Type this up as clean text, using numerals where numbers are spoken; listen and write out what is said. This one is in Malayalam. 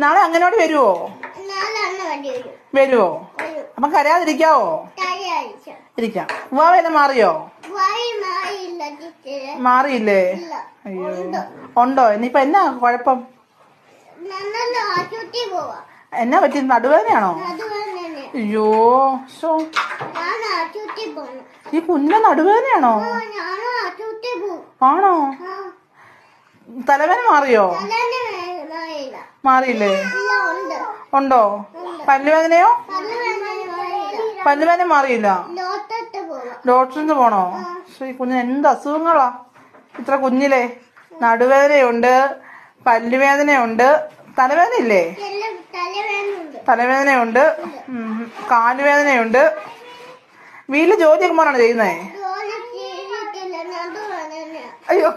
നാളെ അങ്ങനോട് വരുവോ? വരുവോ? അപ്പൊ കരയാതിരിക്കാവോ? ഇരിക്കാം. ഉവ്വാവേനെ മാറിയോ? മാറിയില്ലേ? അയ്യോ, ഉണ്ടോ? ഇനിയിപ്പൊ എന്നാ കുഴപ്പം? എന്നാ പറ്റി? നടുവേദനയാണോ? അയ്യോ, ഈ കുഞ്ഞ നടുവേദനയാണോ? ആണോ? തലവേദന മാറിയോ? മാറിയില്ലേ? ഉണ്ടോ? പല്ലുവേദനയോ? പല്ലുവേദന മാറിയില്ല. ഡോക്ടറിന് പോണോ? ഈ കുഞ്ഞിന് എന്ത് അസുഖങ്ങളാ ഇത്ര കുഞ്ഞിലെ? നടുവേദനയുണ്ട്, പല്ലുവേദനയുണ്ട്, തലവേദന ഇല്ലേ? തലവേദനയുണ്ട്, കാലുവേദനയുണ്ട്. വീട്ടില് ജോലിയൊക്കെ മോനാണ് ചെയ്യുന്നേ? അയ്യോ